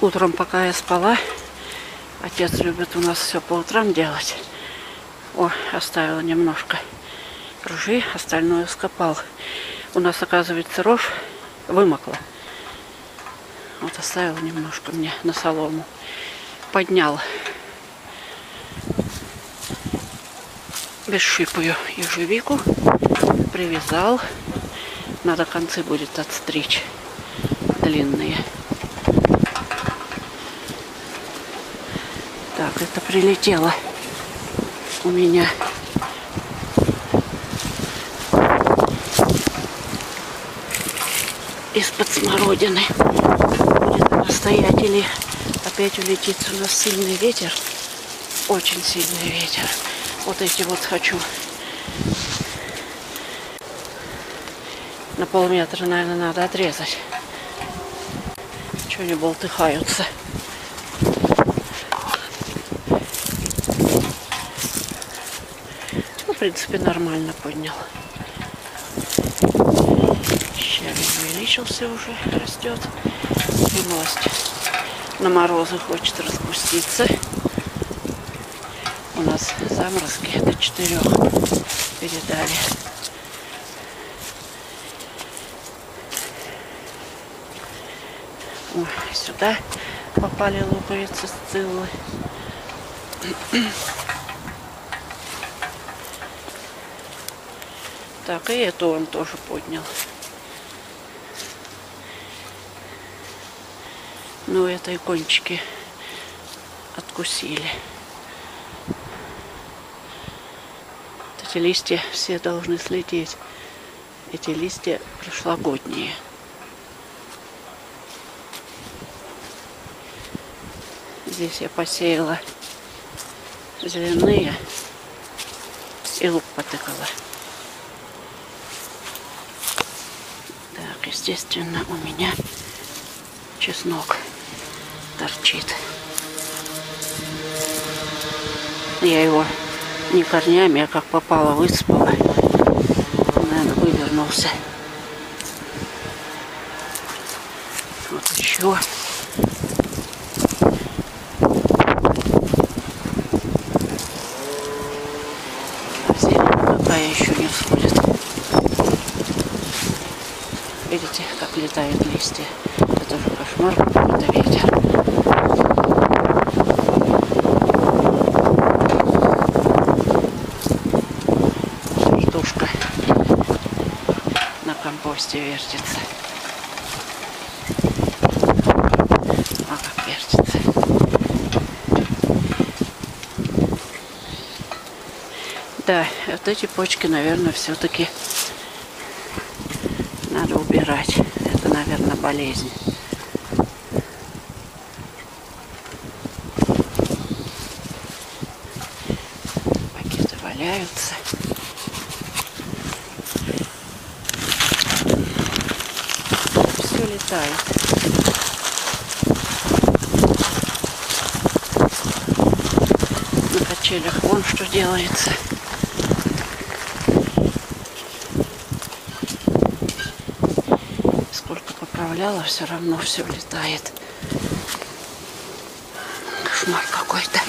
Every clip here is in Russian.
Утром, пока я спала, отец любит у нас все по утрам делать. О, оставила немножко ржи, остальное скопал. У нас, оказывается, рожь вымокла. Вот оставила немножко мне на солому. Поднял бесшипую ежевику, привязал. Надо концы будет отстричь длинные. Так, это прилетело у меня. Из-под смородины. Будет она стоять или опять улетит. У нас сильный ветер. Очень сильный ветер. Вот эти вот хочу. На полметра, наверное, надо отрезать. Чего они болтыхаются. Ну, в принципе, нормально поднял. Щавель увеличился уже, растет. Милость. На морозы хочет распуститься. У нас заморозки до 4 передали. Ой, сюда попали луковицы сциллы. Так, и эту он тоже поднял. Ну, этой кончики откусили. Вот эти листья все должны слететь. Эти листья прошлогодние. Здесь я посеяла зеленые и лук потыкала. Так, естественно, у меня чеснок торчит. Я его не корнями, а как попало высыпала. Наверное, вывернулся. Вот еще. Зелень еще не всходит. Видите, как летают листья. Это тоже кошмар, какой-то ветер. Картошка на компосте вертится. А как вертится. Да, вот эти почки, наверное, все-таки надо убирать. Это, наверное, болезнь. Пакеты валяются. Все летает. На качелях вон что делается. Все равно все летает. Кошмар какой-то.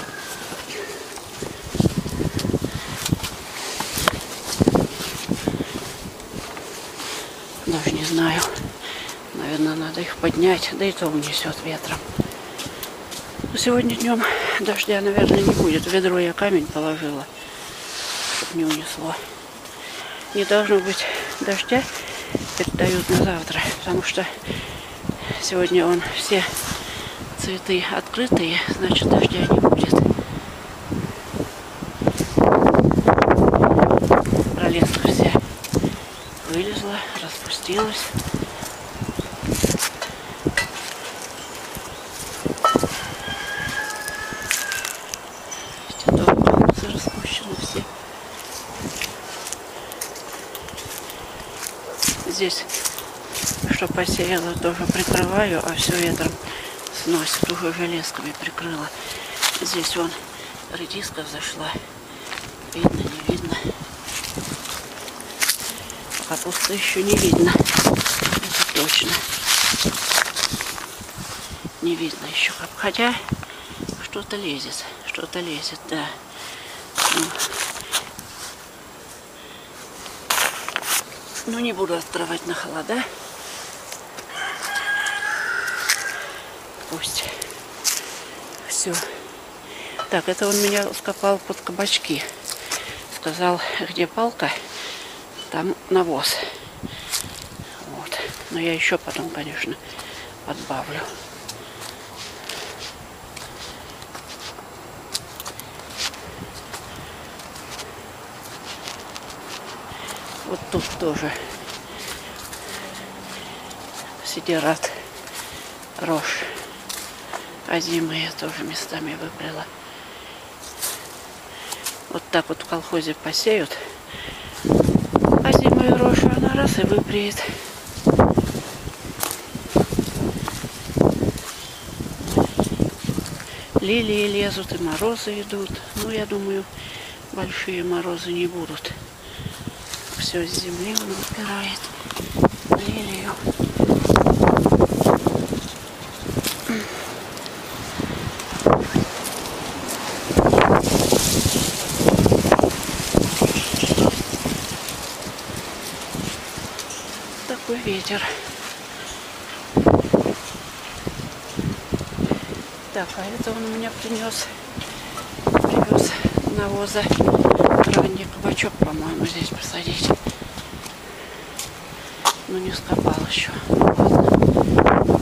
Даже не знаю. Наверное, надо их поднять. Да и то унесет ветром. Но сегодня днем дождя, наверное, не будет. В ведро я камень положила, чтобы не унесло. Не должно быть дождя. Передают на завтра, потому что сегодня все цветы открытые, значит, дождя не будет. Пролеска вся вылезла, распустилась. Эти тоже распущены все. Здесь, что посеяла, тоже прикрываю, а все ветром сносит. Уже железками прикрыла. Здесь вон редиска взошла. Видно, не видно. Капусты еще не видно. Это точно. Не видно еще как. Хотя что-то лезет, да. Ну, не буду открывать на холода. Пусть. Все. Так, это он меня скопал под кабачки. Сказал, где палка, там навоз. Вот. Но я еще потом, конечно, подбавлю. Вот тут тоже сидират, рожь. Озимые тоже местами выпряла. Вот так вот в колхозе посеют. Озимую рожь, она раз и выпреет. Лилии лезут и морозы идут. Ну, я думаю, большие морозы не будут. Все с земли он выпирает. Лилию. Такой ветер. Так, а это он у меня привез навоза. Ранний кабачок, по-моему, здесь посадить. Но не скопал еще. Ладно.